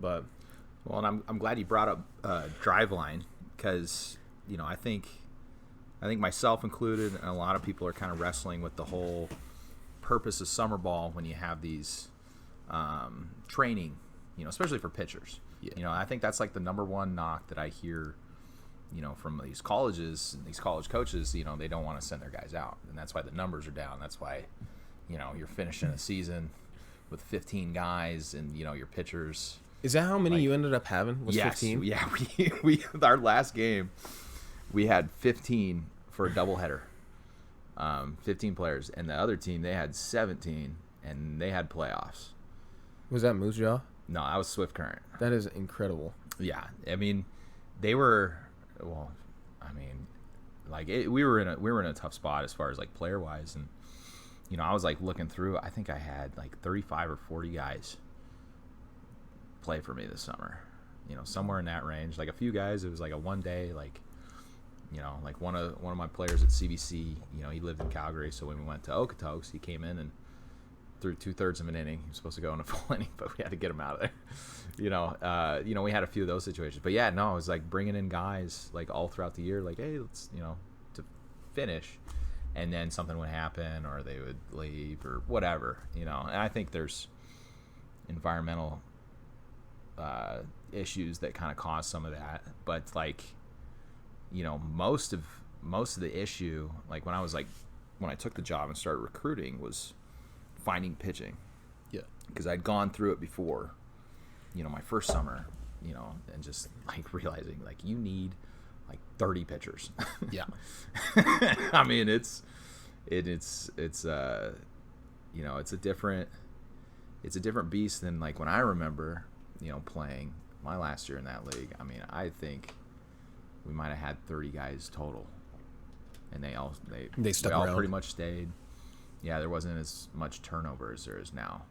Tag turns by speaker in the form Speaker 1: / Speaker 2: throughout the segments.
Speaker 1: But
Speaker 2: Well, and I'm glad you brought up Driveline because I think myself included and a lot of people are kind of wrestling with the whole purpose of summer ball when you have these training, especially for pitchers.
Speaker 1: Yeah.
Speaker 2: I think that's like the number one knock that I hear, from these colleges and these college coaches. They don't want to send their guys out, and that's why the numbers are down. That's why, you're finishing a season with 15 guys, and your pitchers.
Speaker 1: Is that how many you ended up having? Was
Speaker 2: Yes,
Speaker 1: 15?
Speaker 2: yeah. We our last game, we had 15 for a doubleheader. 15 players, and the other team they had 17, and they had playoffs.
Speaker 1: Was that Moose Jaw?
Speaker 2: No, that was Swift Current.
Speaker 1: That is incredible.
Speaker 2: Yeah, I mean, they were. Well, I mean, we were in a tough spot as far as like player wise, and I was like looking through. I think I had like 35 or 40 guys play for me this summer. Somewhere in that range. Like a few guys, it was like a one day like. Like one of my players at CBC, he lived in Calgary, so when we went to Okotoks, he came in and threw 2/3 of an inning. He was supposed to go in a full inning, but we had to get him out of there. We had a few of those situations. But yeah, no, it was like bringing in guys like all throughout the year, like, hey, let's, to finish, and then something would happen or they would leave or whatever, And I think there's environmental issues that kind of cause some of that, but like. Most of the issue, like when I took the job and started recruiting, was finding pitching.
Speaker 1: Yeah.
Speaker 2: Because I'd gone through it before, my first summer, and just like realizing like you need like 30 pitchers.
Speaker 1: Yeah.
Speaker 2: I mean, it's a different beast than like when I remember, playing my last year in that league. I mean, I think we might have had 30 guys total, and they all pretty much stayed. Yeah, there wasn't as much turnover as there is now.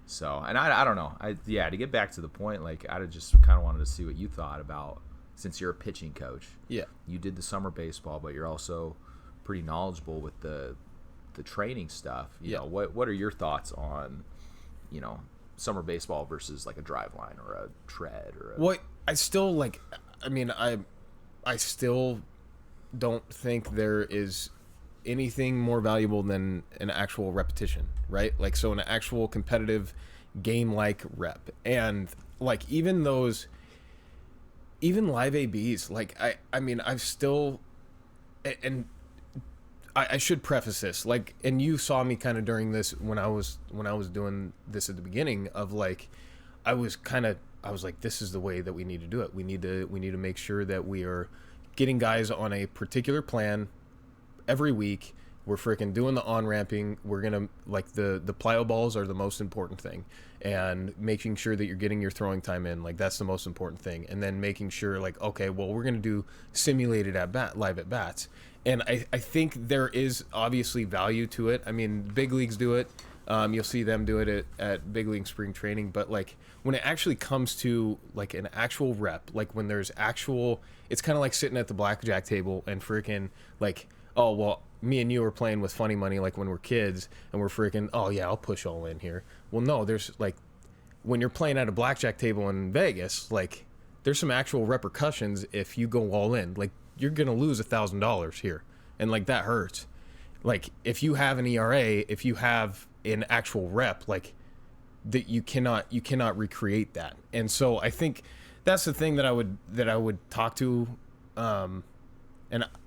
Speaker 2: So, and I don't know. To get back to the point, like I just kind of wanted to see what you thought about, since you're a pitching coach.
Speaker 1: Yeah,
Speaker 2: you did the summer baseball, but you're also pretty knowledgeable with the training stuff. What are your thoughts on, summer baseball versus like a drive line or a tread or a...
Speaker 1: What I still like. I mean, I still don't think there is anything more valuable than an actual repetition, right? Like, so an actual competitive game-like rep. And, like, even live ABs, like, I mean, I've still, and I should preface this, like, and you saw me kind of during this when I was doing this at the beginning of, like, I was like, this is the way that we need to do it. We need to make sure that we are getting guys on a particular plan every week. We're freaking doing the on-ramping. We're going to, like, the plyo balls are the most important thing. And making sure that you're getting your throwing time in, like, that's the most important thing. And then making sure, like, okay, well, we're going to do simulated live at-bats. And I think there is obviously value to it. I mean, big leagues do it. You'll see them do it at big league spring training. But, like, when it actually comes to, like, an actual rep, like, when there's actual... It's kind of like sitting at the blackjack table and freaking, like, oh, well, me and you are playing with funny money, like, when we're kids, and we're freaking, oh, yeah, I'll push all in here. Well, no, there's, like, when you're playing at a blackjack table in Vegas, like, there's some actual repercussions if you go all in. Like, you're going to lose $1,000 here. And, like, that hurts. Like, if you have an ERA, if you have an actual rep, like, that you cannot recreate that. And so I think that's the thing that I would talk to, and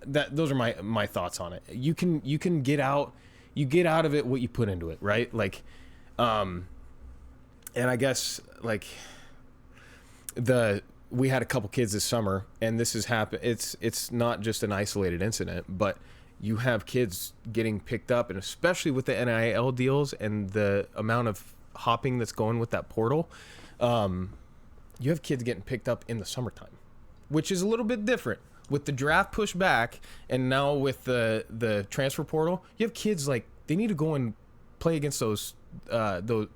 Speaker 1: that those are my thoughts on it. You can get out of it what you put into it, right? Like, and I guess, like, we had a couple kids this summer, and this has happened. It's not just an isolated incident, but you have kids getting picked up, and especially with the NIL deals and the amount of hopping that's going with that portal, you have kids getting picked up in the summertime, which is a little bit different. With the draft pushed back, and now with the transfer portal, you have kids, like, they need to go and play against those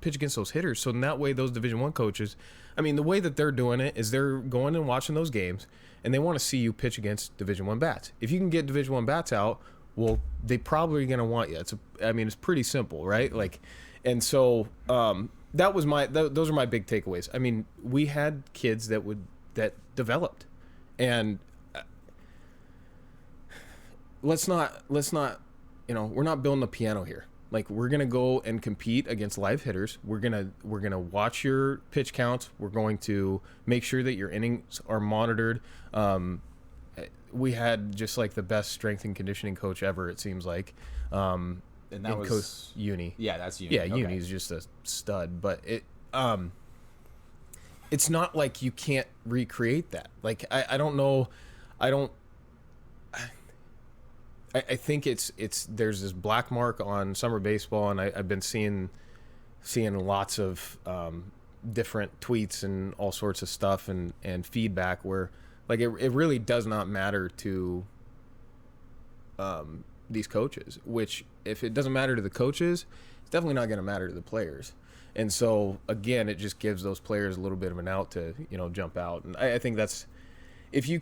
Speaker 1: pitch against those hitters. So in that way, those Division I coaches, I mean, the way that they're doing it is they're going and watching those games, and they want to see you pitch against Division I bats. If you can get Division I bats out, well, they probably are going to want you. It's pretty simple, right? Like, and so that was those are my big takeaways. I mean, we had kids that developed, and let's not we're not building a piano here. Like, we're gonna go and compete against live hitters. We're gonna watch your pitch counts. We're going to make sure that your innings are monitored. We had just like the best strength and conditioning coach ever, it seems like.
Speaker 2: And that was
Speaker 1: Coach Uni.
Speaker 2: Yeah, that's Uni.
Speaker 1: Yeah,
Speaker 2: Okay.
Speaker 1: Uni's just a stud. But it's not like you can't recreate that. Like, I don't know. I think it's there's this black mark on summer baseball, and I've been seeing lots of different tweets and all sorts of stuff and feedback where, like, it really does not matter to these coaches, which, if it doesn't matter to the coaches, it's definitely not going to matter to the players. And so, again, it just gives those players a little bit of an out to, jump out. And I think that's, if you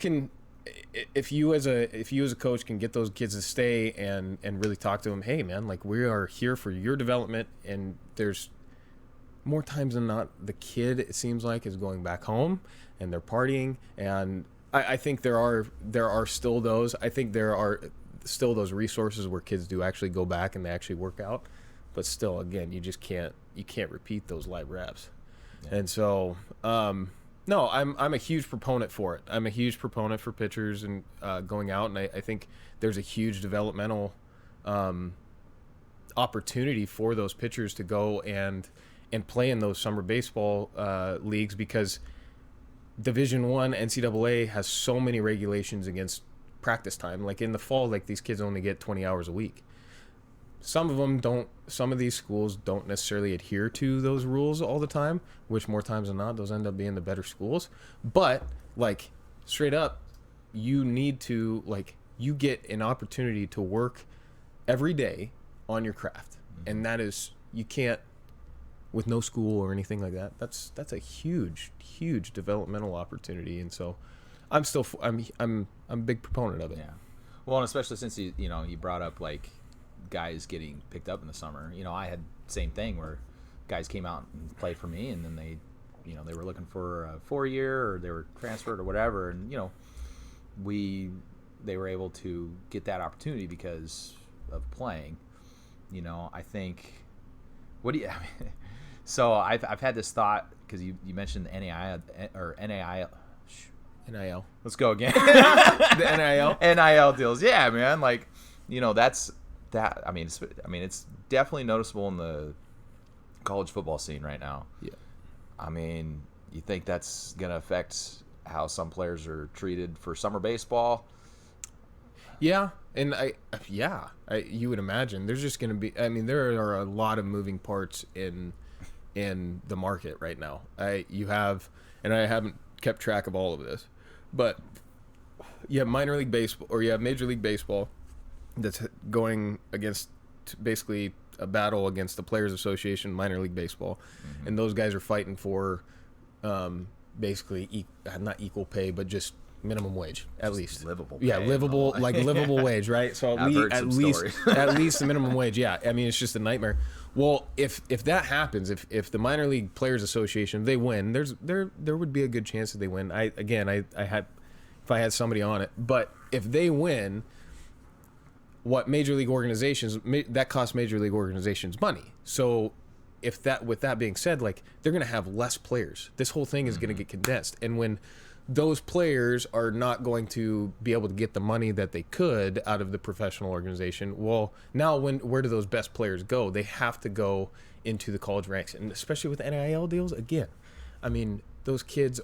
Speaker 1: as a coach can get those kids to stay and really talk to them, hey man, like, we are here for your development, and there's more times than not the kid, it seems like, is going back home and they're partying, and I think there are still those. I think there are still those resources where kids do actually go back and they actually work out, but still, again, you can't repeat those live reps. Yeah. And so no, I'm a huge proponent for it. I'm a huge proponent for pitchers and going out, and I think there's a huge developmental opportunity for those pitchers to go and play in those summer baseball leagues, because Division I NCAA has so many regulations against practice time. Like, in the fall, like, these kids only get 20 hours a week. Some of these schools don't necessarily adhere to those rules all the time, which more times than not, those end up being the better schools. But, like, straight up, you need to, like, you get an opportunity to work every day on your craft. Mm-hmm. And that is, you can't, with no school or anything like that, that's a huge developmental opportunity. And so I'm a big proponent of it.
Speaker 2: Yeah. Well, and especially since you brought up, like, guys getting picked up in the summer. I had the same thing where guys came out and played for me, and then they were looking for a 4-year, or they were transferred or whatever, and they were able to get that opportunity because of playing. I think, so I've had this thought, because you mentioned the NIL. Let's go again.
Speaker 1: The
Speaker 2: NIL deals. Yeah, man. Like, that's that. I mean, it's definitely noticeable in the college football scene right now.
Speaker 1: Yeah.
Speaker 2: I mean, you think that's gonna affect how some players are treated for summer baseball?
Speaker 1: Yeah, and you would imagine there's just gonna be. I mean, there are a lot of moving parts in the market right now. I haven't kept track of all of this, but you have minor league baseball, or you have Major League Baseball that's going against basically a battle against the Players Association, Minor League Baseball. Mm-hmm. And those guys are fighting for basically not equal pay, but just minimum wage, at least
Speaker 2: livable pay.
Speaker 1: Yeah, livable wage, right? So at least the minimum wage. Yeah, I mean, it's just a nightmare. Well, if that happens, if the Minor League Players Association, they win, there would be a good chance that they win. If I had somebody on it, but if they win, what major league organizations, that costs major league organizations money. So with that being said, like, they're going to have less players. This whole thing is going to get condensed. And when those players are not going to be able to get the money that they could out of the professional organization, well, now where do those best players go? They have to go into the college ranks. And especially with NIL deals, again, I mean, those kids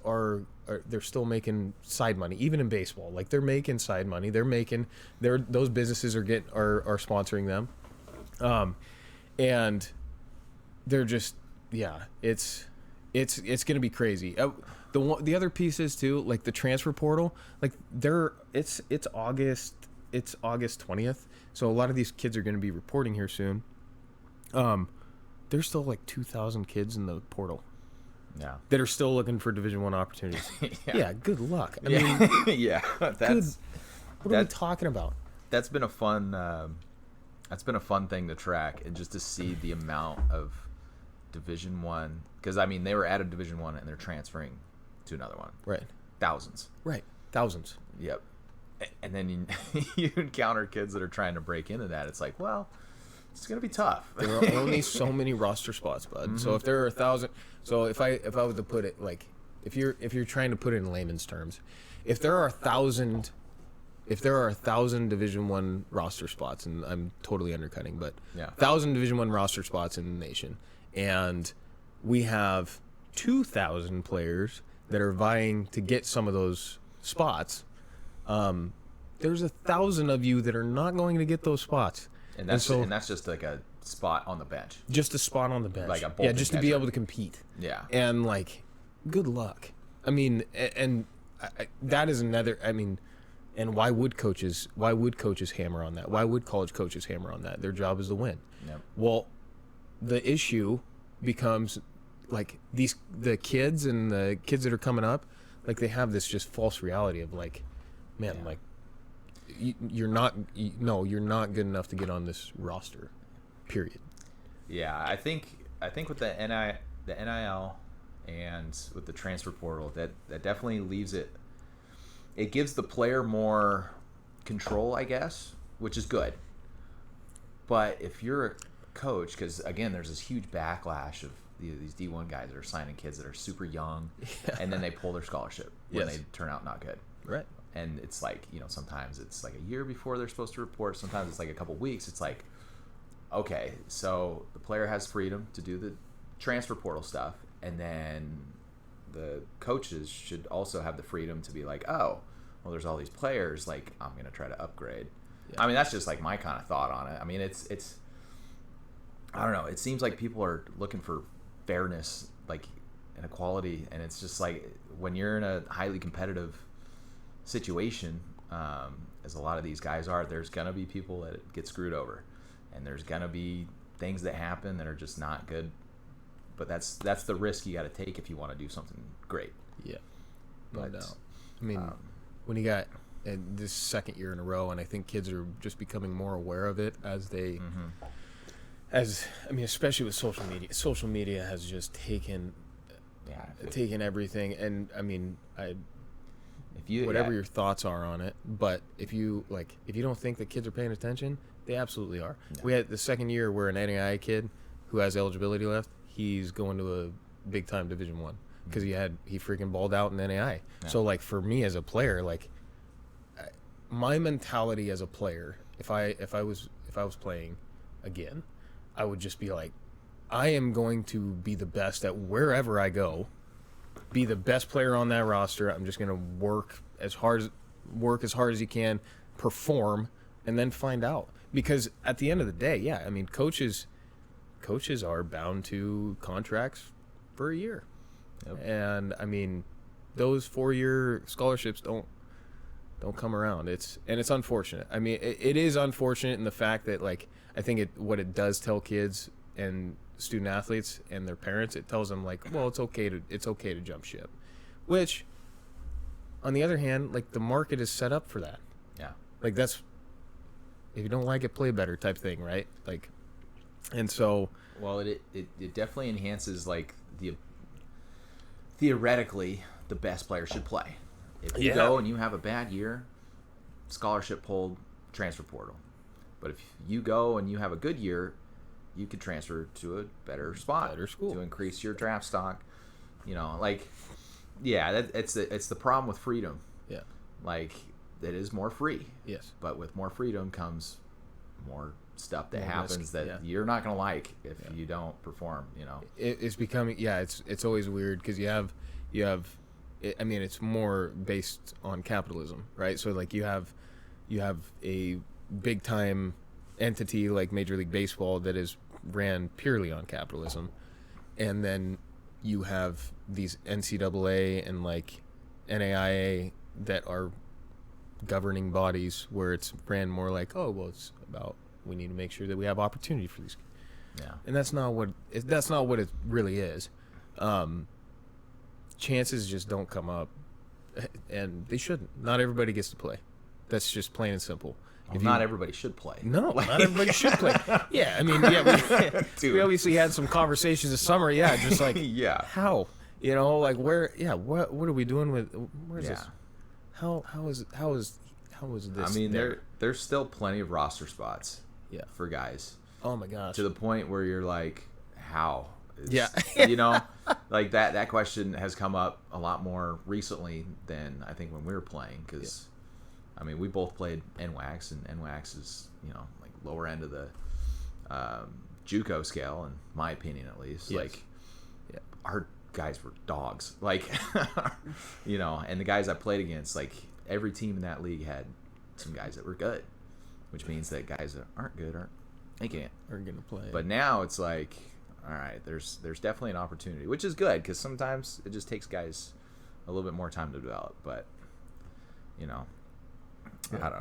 Speaker 1: they're still making side money, even in baseball. Like, they're making side money. Those businesses are sponsoring them. And they're just, yeah, it's going to be crazy. The other piece is too, like, the transfer portal, like, it's August 20th. So a lot of these kids are going to be reporting here soon. There's still like 2,000 kids in the portal.
Speaker 2: Yeah.
Speaker 1: That are still looking for Division I opportunities. Yeah, good luck. I mean,
Speaker 2: yeah, what
Speaker 1: are we talking about?
Speaker 2: That's been a fun thing to track, and just to see the amount of Division One, because I mean they were at a Division One and they're transferring to another one.
Speaker 1: Right.
Speaker 2: Thousands.
Speaker 1: Right. Thousands.
Speaker 2: Yep. And then you encounter kids that are trying to break into that. It's like, well, it's gonna be tough.
Speaker 1: There are only so many roster spots, bud. Mm-hmm. So if there are 1,000, so if I was to put it like, if you're trying to put it in layman's terms, if there are 1,000 Division One roster spots, and I'm totally undercutting, but 1,000 Division One roster spots in the nation, and we have 2,000 players that are vying to get some of those spots. There's 1,000 of you that are not going to get those spots,
Speaker 2: and that's just like a spot on the bench,
Speaker 1: just a spot on the bench,
Speaker 2: like a
Speaker 1: just to be able to compete.
Speaker 2: Yeah,
Speaker 1: and like, good luck. I mean, and that is another. I mean. And why would coaches hammer on that? Why would college coaches hammer on that? Their job is to win.
Speaker 2: Yep.
Speaker 1: Well, the issue becomes like the kids that are coming up, like they have this just false reality of like, man, like you're not good enough to get on this roster. Period.
Speaker 2: Yeah, I think with the NIL and with the transfer portal, that definitely leaves it. It gives the player more control, I guess, which is good. But if you're a coach, because again, there's this huge backlash of these D1 guys that are signing kids that are super young, and then they pull their scholarship when they turn out not good.
Speaker 1: Right.
Speaker 2: And it's like, sometimes it's like a year before they're supposed to report. Sometimes it's like a couple weeks. It's like, okay, so the player has freedom to do the transfer portal stuff, and then the coaches should also have the freedom to be like, oh, well, there's all these players, like, I'm going to try to upgrade. Yeah. I mean, that's just like my kind of thought on it. I mean, it's I don't know. It seems like people are looking for fairness, like, and equality. And it's just like, when you're in a highly competitive situation, as a lot of these guys are, there's going to be people that get screwed over. And there's going to be things that happen that are just not good. But that's the risk you got to take if you want to do something great.
Speaker 1: Yeah, no doubt. I mean, when you got this second year in a row, and I think kids are just becoming more aware of it as they, especially with social media. Social media has just taken everything, and I mean, whatever your thoughts are on it, but if you don't think that kids are paying attention, they absolutely are. Yeah. We had the second year where an NAI kid who has eligibility left. He's going to a big time Division One because he freaking balled out in NAI. Yeah. So like for me as a player, like my mentality as a player, if I was playing again, I would just be like, I am going to be the best at wherever I go, be the best player on that roster. I'm just going to work as hard as you can, perform, and then find out. Because at the end of the day, yeah, I mean, coaches are bound to contracts for a year. Yep. And I mean, those 4-year scholarships don't come around. It's unfortunate. I mean, it is unfortunate in the fact that, like, I think what it does tell kids and student athletes and their parents, it tells them like, well, it's okay to jump ship. Which, on the other hand, like, the market is set up for that.
Speaker 2: Yeah.
Speaker 1: Like, that's, if you don't like it, play better type thing, right? Like, and so,
Speaker 2: well, it definitely enhances, like, theoretically the best player should play. If you go and you have a bad year, scholarship pulled, transfer portal. But if you go and you have a good year, you could transfer to a better spot,
Speaker 1: better school,
Speaker 2: to increase your draft stock. Like, yeah, it's the problem with freedom.
Speaker 1: Yeah,
Speaker 2: like, it is more free.
Speaker 1: Yes,
Speaker 2: but with more freedom comes more stuff that happens that you're not going to like if you don't perform.
Speaker 1: It's becoming it's always weird because you have I mean, it's more based on capitalism, right? So like you have a big time entity like Major League Baseball that is ran purely on capitalism, and then you have these NCAA and like NAIA that are governing bodies where it's ran more like, oh, well, it's about, we need to make sure that we have opportunity for these.
Speaker 2: Yeah.
Speaker 1: And that's not what it really is. Chances just don't come up, and they shouldn't. Not everybody gets to play. That's just plain and simple. if
Speaker 2: not everybody should play.
Speaker 1: No, not everybody should play. Yeah, I mean, yeah, we obviously had some conversations this summer. Yeah, just like
Speaker 2: Yeah.
Speaker 1: how, you know, like where, yeah, what are we doing with, where's this? How is this?
Speaker 2: I mean, there's still plenty of roster spots.
Speaker 1: Yeah.
Speaker 2: For guys.
Speaker 1: Oh my gosh.
Speaker 2: To the point where you're like, how?
Speaker 1: Yeah.
Speaker 2: You know, like that question has come up a lot more recently than I think when we were playing, because I mean, we both played NWACS, and NWACS is, you know, like lower end of the JUCO scale, in my opinion at least.
Speaker 1: Yes.
Speaker 2: Like, our guys were dogs. Like, you know, and the guys I played against, like, every team in that league had some guys that were good, which means that guys that aren't good aren't
Speaker 1: gonna play.
Speaker 2: But now it's like, all right, there's definitely an opportunity, which is good, because sometimes it just takes guys a little bit more time to develop. But, you know, I don't